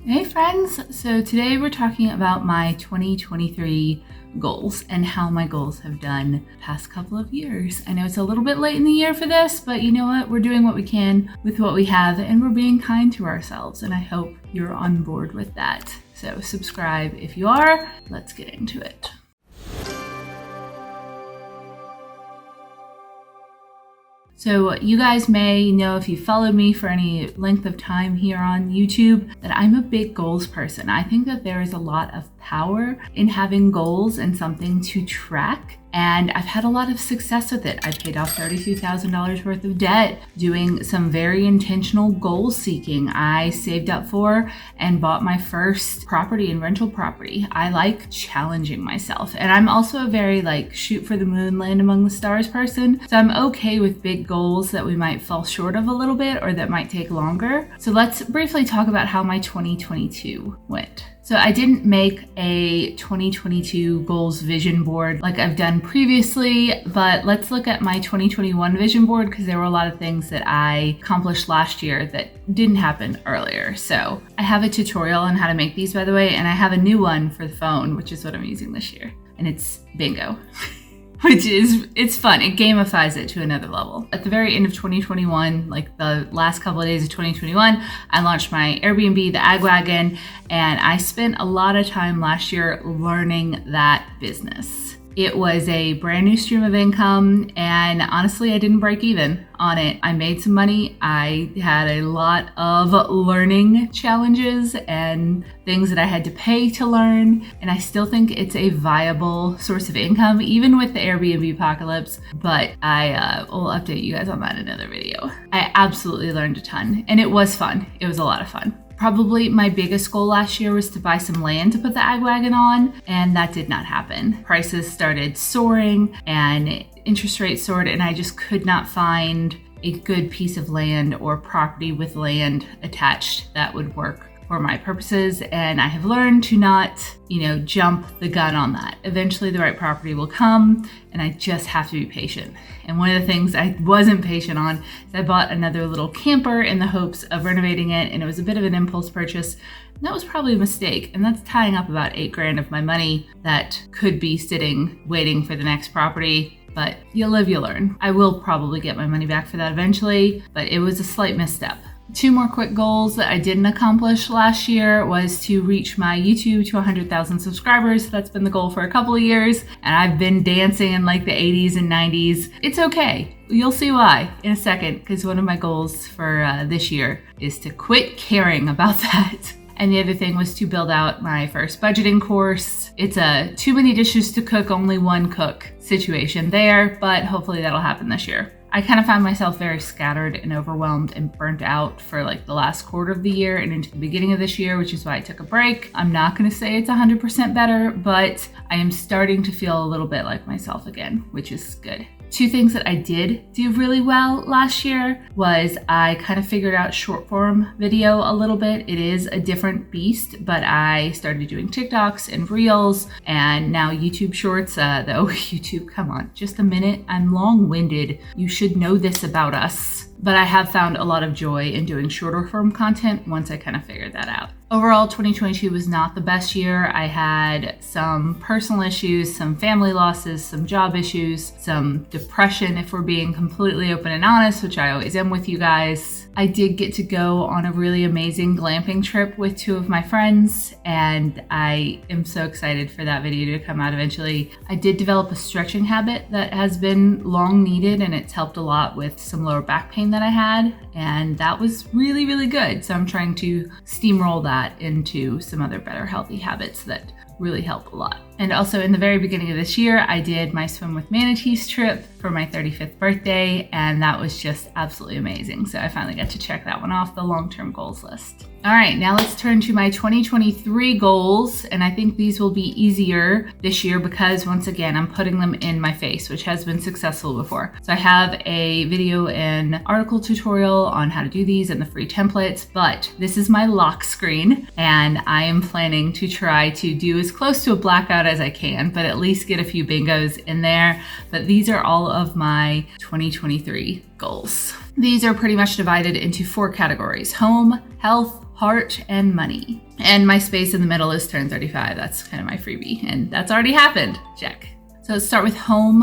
Hey friends, so today we're talking about my 2023 goals and how my goals have done past couple of years. I know it's a little bit late in the year for this, but you know what? We're doing what we can with what we have and we're being kind to ourselves, and I hope you're on board with that. So subscribe if you are. Let's get into it. So you guys may know, if you followed me for any length of time here on YouTube, that I'm a big goals person. I think that there is a lot of power in having goals and something to track. And I've had a lot of success with it. I paid off $32,000 worth of debt doing some very intentional goal seeking. I saved up for and bought my first property and rental property. I like challenging myself. And I'm also a very shoot for the moon, land among the stars person. So I'm okay with big goals that we might fall short of a little bit or that might take longer. So let's briefly talk about how my 2022 went. So I didn't make a 2022 goals vision board like I've done previously, but let's look at my 2021 vision board because there were a lot of things that I accomplished last year that didn't happen earlier. So I have a tutorial on how to make these, by the way, and I have a new one for the phone, which is what I'm using this year, and it's bingo. It's fun. It gamifies it to another level. At the very end of 2021, like the last couple of days of 2021, I launched my Airbnb, the Ag Wagon, and I spent a lot of time last year learning that business. It was a brand new stream of income, and honestly, I didn't break even on it. I made some money. I had a lot of learning challenges and things that I had to pay to learn, and I still think it's a viable source of income, even with the Airbnb apocalypse, but I will update you guys on that in another video. I absolutely learned a ton, and it was fun. It was a lot of fun. Probably my biggest goal last year was to buy some land to put the Ag Wagon on, and that did not happen. Prices started soaring and interest rates soared, and I just could not find a good piece of land or property with land attached that would work for my purposes. And I have learned to not, jump the gun on that. Eventually the right property will come, and I just have to be patient. And one of the things I wasn't patient on is I bought another little camper in the hopes of renovating it, and it was a bit of an impulse purchase. And that was probably a mistake, and that's tying up about $8,000 of my money that could be sitting waiting for the next property. But you live, you learn. I will probably get my money back for that eventually, but it was a slight misstep. Two more quick goals that I didn't accomplish last year was to reach my YouTube to 100,000 subscribers. That's been the goal for a couple of years, and I've been dancing in the 80s and 90s. It's okay. You'll see why in a second, because one of my goals for this year is to quit caring about that. And the other thing was to build out my first budgeting course. It's a too many dishes to cook, only one cook situation there, but hopefully that'll happen this year. I kind of found myself very scattered and overwhelmed and burnt out for the last quarter of the year and into the beginning of this year, which is why I took a break. I'm not going to say it's 100% better, but I am starting to feel a little bit like myself again, which is good. Two things that I did do really well last year was I kind of figured out short form video a little bit. It is a different beast, but I started doing TikToks and Reels and now YouTube Shorts. YouTube, come on, just a minute. I'm long-winded. You should know this about us. But I have found a lot of joy in doing shorter form content once I kind of figured that out. Overall, 2022 was not the best year. I had some personal issues, some family losses, some job issues, some depression, if we're being completely open and honest, which I always am with you guys. I did get to go on a really amazing glamping trip with two of my friends, and I am so excited for that video to come out eventually. I did develop a stretching habit that has been long needed, and it's helped a lot with some lower back pain that I had, and that was really, really good. So I'm trying to steamroll that into some other better healthy habits that really help a lot. And also in the very beginning of this year, I did my swim with manatees trip for my 35th birthday, and that was just absolutely amazing. So I finally got to check that one off the long-term goals list. All right, now let's turn to my 2023 goals, and I think these will be easier this year because once again, I'm putting them in my face, which has been successful before. So I have a video and article tutorial on how to do these and the free templates, but this is my lock screen, and I am planning to try to do as close to a blackout as I can, but at least get a few bingos in there. But these are all of my 2023 goals. These are pretty much divided into 4 categories: home, health, heart, and money. And my space in the middle is turn 35. That's kind of my freebie, and that's already happened. Check. So let's start with home.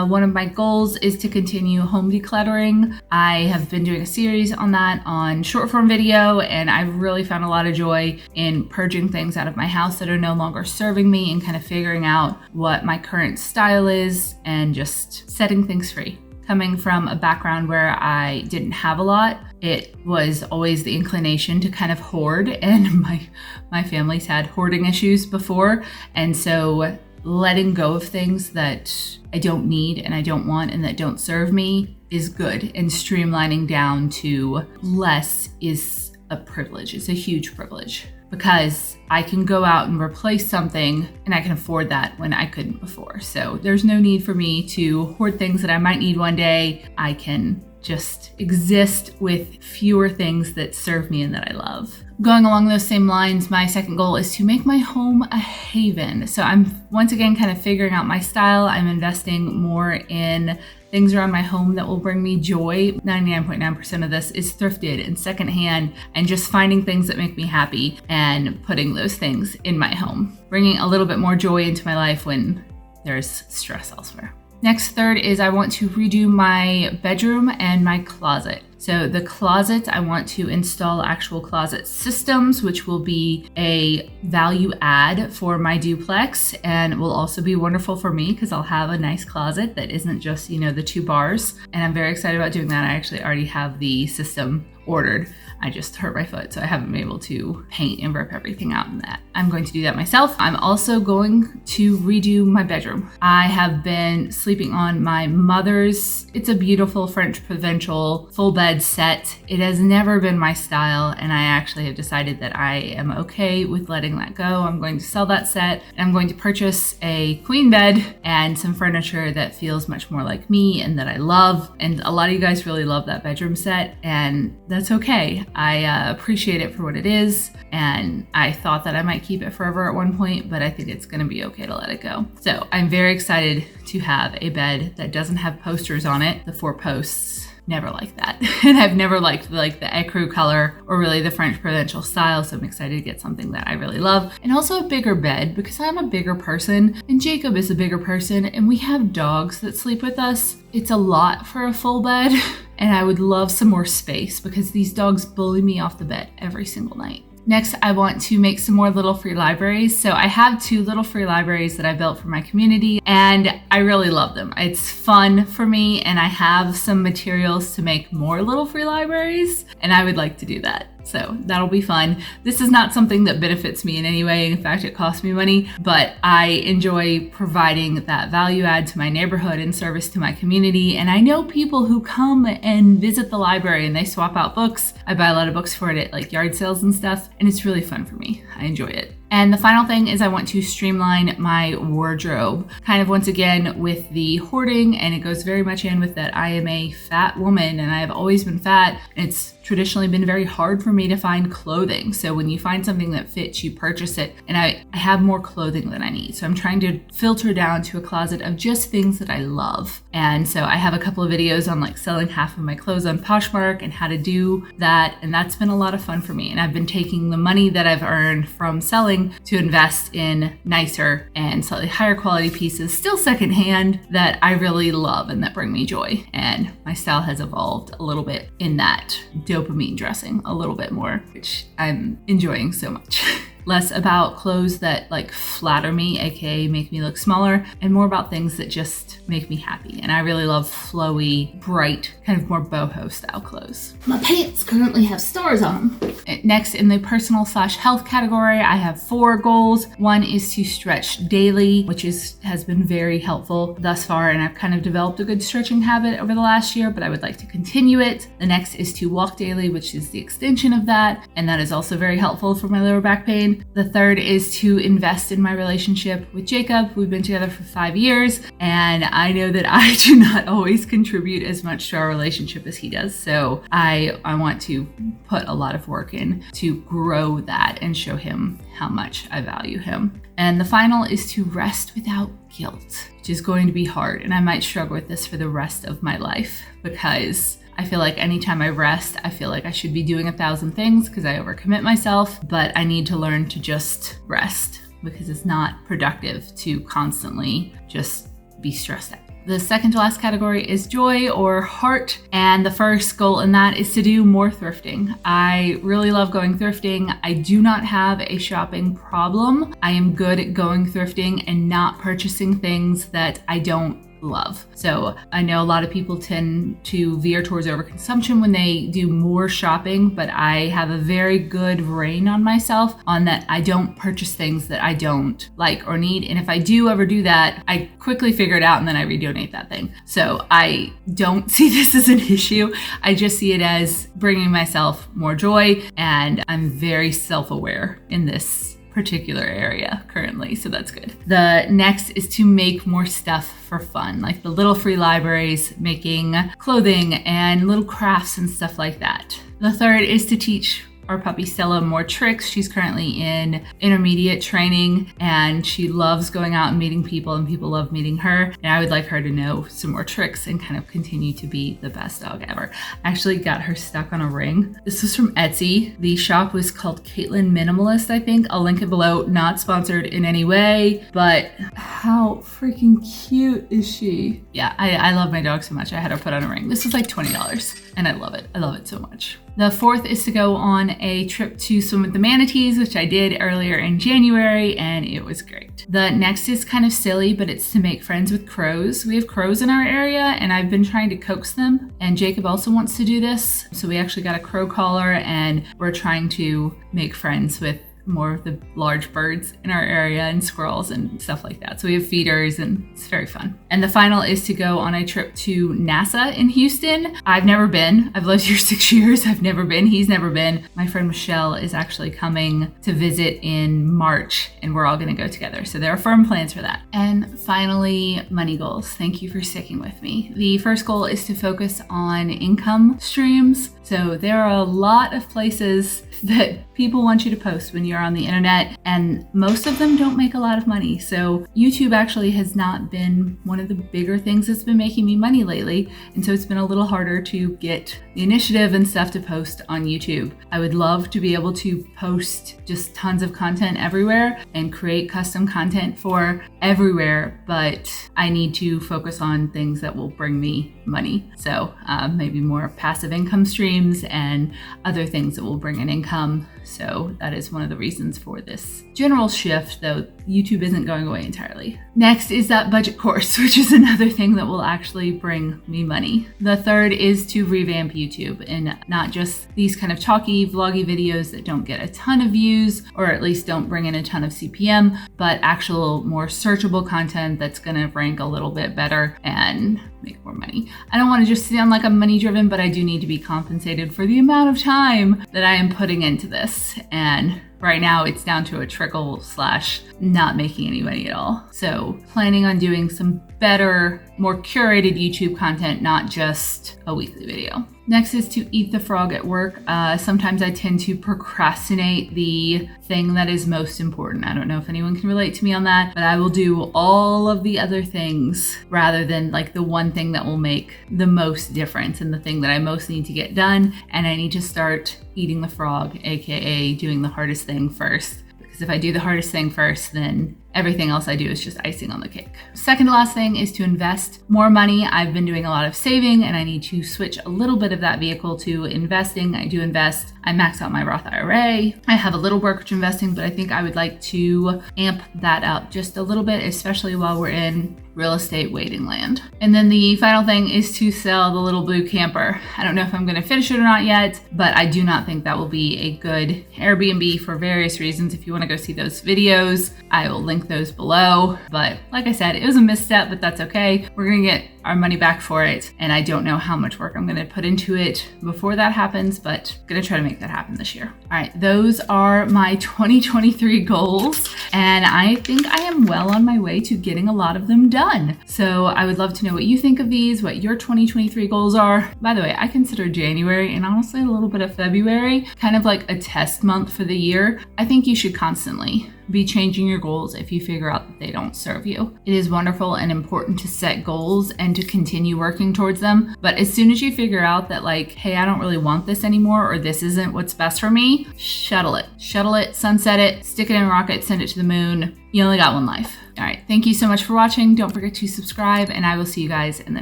One of my goals is to continue home decluttering. I have been doing a series on that on short form video, and I've really found a lot of joy in purging things out of my house that are no longer serving me and kind of figuring out what my current style is and just setting things free. Coming from a background where I didn't have a lot, it was always the inclination to kind of hoard, and my family's had hoarding issues before, and so letting go of things that I don't need and I don't want and that don't serve me is good, and streamlining down to less is a privilege. It's a huge privilege because I can go out and replace something and I can afford that when I couldn't before. So there's no need for me to hoard things that I might need one day. I can just exist with fewer things that serve me and that I love. Going along those same lines, my second goal is to make my home a haven. So I'm once again kind of figuring out my style. I'm investing more in things around my home that will bring me joy. 99.9% of this is thrifted and secondhand, and just finding things that make me happy and putting those things in my home, bringing a little bit more joy into my life when there's stress elsewhere. Next, third is I want to redo my bedroom and my closet. So the closet, I want to install actual closet systems, which will be a value add for my duplex, and will also be wonderful for me because I'll have a nice closet that isn't just, the 2 bars. And I'm very excited about doing that. I actually already have the system ordered. I just hurt my foot, so I haven't been able to paint and rip everything out in that. I'm going to do that myself. I'm also going to redo my bedroom. I have been sleeping on my mother's, it's a beautiful French provincial full bed set. It has never been my style, and I actually have decided that I am okay with letting that go. I'm going to sell that set, and I'm going to purchase a queen bed and some furniture that feels much more like me and that I love. And a lot of you guys really love that bedroom set, and that's okay. I appreciate it for what it is, and I thought that I might keep it forever at one point, but I think it's going to be okay to let it go. So I'm very excited to have a bed that doesn't have posters on it. The 4 posts, never liked that. And I've never liked the ecru color or really the French provincial style, so I'm excited to get something that I really love. And also a bigger bed because I'm a bigger person and Jacob is a bigger person, and we have dogs that sleep with us. It's a lot for a full bed. And I would love some more space because these dogs bully me off the bed every single night. Next, I want to make some more little free libraries. So I have 2 little free libraries that I built for my community, and I really love them. It's fun for me, and I have some materials to make more little free libraries, and I would like to do that. So that'll be fun. This is not something that benefits me in any way. In fact, it costs me money, but I enjoy providing that value add to my neighborhood and service to my community. And I know people who come and visit the library and they swap out books. I buy a lot of books for it at like yard sales and stuff, and it's really fun for me. I enjoy it. And the final thing is I want to streamline my wardrobe, kind of once again with the hoarding, and it goes very much in with that I am a fat woman and I have always been fat. It's traditionally been very hard for me to find clothing. So when you find something that fits, you purchase it, and I have more clothing than I need. So I'm trying to filter down to a closet of just things that I love. And so I have a couple of videos on like selling half of my clothes on Poshmark and how to do that. And that's been a lot of fun for me. And I've been taking the money that I've earned from selling to invest in nicer and slightly higher quality pieces, still secondhand, that I really love and that bring me joy. And my style has evolved a little bit in that dopamine dressing a little bit more, which I'm enjoying so much. Less about clothes that like flatter me, aka make me look smaller, and more about things that just make me happy. And I really love flowy, bright, kind of more boho style clothes. My pants currently have stars on them. Next, in the personal/health category, I have 4 goals. One is to stretch daily, which has been very helpful thus far, and I've kind of developed a good stretching habit over the last year, but I would like to continue it. The next is to walk daily, which is the extension of that, and that is also very helpful for my lower back pain. The third is to invest in my relationship with Jacob. We've been together for 5 years, and I know that I do not always contribute as much to our relationship as he does. So I want to put a lot of work in to grow that and show him how much I value him. And the final is to rest without guilt, which is going to be hard. And I might struggle with this for the rest of my life because I feel like anytime I rest, I feel like I should be doing 1,000 things because I overcommit myself, but I need to learn to just rest because it's not productive to constantly just be stressed out. The second to last category is joy or heart. And the first goal in that is to do more thrifting. I really love going thrifting. I do not have a shopping problem. I am good at going thrifting and not purchasing things that I don't love. So I know a lot of people tend to veer towards overconsumption when they do more shopping, but I have a very good rein on myself on that. I don't purchase things that I don't like or need. And if I do ever do that, I quickly figure it out and then I redonate that thing. So I don't see this as an issue. I just see it as bringing myself more joy, and I'm very self-aware in this particular area currently, so that's good. The next is to make more stuff for fun, like the little free libraries, making clothing and little crafts and stuff like that. The third is to teach our puppy Stella more tricks. She's currently in intermediate training and she loves going out and meeting people, and people love meeting her. And I would like her to know some more tricks and kind of continue to be the best dog ever. I actually got her stuck on a ring. This was from Etsy. The shop was called Caitlin Minimalist, I think. I'll link it below. Not sponsored in any way, but how freaking cute is she? Yeah, I love my dog so much. I had her put on a ring. This was like $20 and I love it. I love it so much. The fourth is to go on a trip to swim with the manatees, which I did earlier in January, and it was great. The next is kind of silly, but it's to make friends with crows. We have crows in our area, and I've been trying to coax them, and Jacob also wants to do this. So we actually got a crow collar, and we're trying to make friends with more of the large birds in our area and squirrels and stuff like that. So we have feeders and it's very fun. And the final is to go on a trip to NASA in Houston. I've never been. I've lived here 6 years. I've never been. He's never been. My friend Michelle is actually coming to visit in March and we're all going to go together. So there are firm plans for that. And finally, money goals. Thank you for sticking with me. The first goal is to focus on income streams. So there are a lot of places that people want you to post when you're on the internet, and most of them don't make a lot of money. So YouTube actually has not been one of the bigger things that's been making me money lately. And so it's been a little harder to get the initiative and stuff to post on YouTube. I would love to be able to post just tons of content everywhere and create custom content for everywhere, but I need to focus on things that will bring me money. So maybe more passive income streams and other things that will bring an income. So that is one of the reasons for this general shift, though YouTube isn't going away entirely. Next is that budget course, which is another thing that will actually bring me money. The third is to revamp YouTube and not just these kind of talky, vloggy videos that don't get a ton of views, or at least don't bring in a ton of CPM, but actual more searchable content that's going to rank a little bit better and make more money. I don't want to just sound like I'm money driven, but I do need to be compensated for the amount of time that I am putting into this. And right now it's down to a trickle / not making any money at all. So planning on doing some better, more curated YouTube content, not just a weekly video. Next is to eat the frog at work. Sometimes I tend to procrastinate the thing that is most important. I don't know if anyone can relate to me on that, but I will do all of the other things rather than like the one thing that will make the most difference and the thing that I most need to get done. And I need to start eating the frog, AKA doing the hardest thing first. Because if I do the hardest thing first, then everything else I do is just icing on the cake. Second to last thing is to invest more money. I've been doing a lot of saving and I need to switch a little bit of that vehicle to investing. I do invest. I max out my Roth IRA. I have a little brokerage investing, but I think I would like to amp that up just a little bit, especially while we're in real estate waiting land. And then the final thing is to sell the little blue camper. I don't know if I'm going to finish it or not yet, but I do not think that will be a good Airbnb for various reasons. If you want to go see those videos, I will link those below. But like I said, it was a misstep, but that's okay. We're going to get our money back for it. And I don't know how much work I'm going to put into it before that happens, but I'm going to try to make that happen this year. All right, those are my 2023 goals. And I think I am well on my way to getting a lot of them done. So I would love to know what you think of these, what your 2023 goals are. By the way, I consider January and honestly a little bit of February kind of like a test month for the year. I think you should constantly be changing your goals if you figure out that they don't serve you. It is wonderful and important to set goals and and to continue working towards them. But as soon as you figure out that like, hey, I don't really want this anymore, or this isn't what's best for me, shuttle it, sunset it, stick it in a rocket, send it to the moon. You only got one life. All right, thank you so much for watching. Don't forget to subscribe, and I will see you guys in the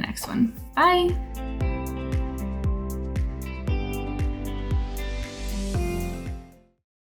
next one. Bye.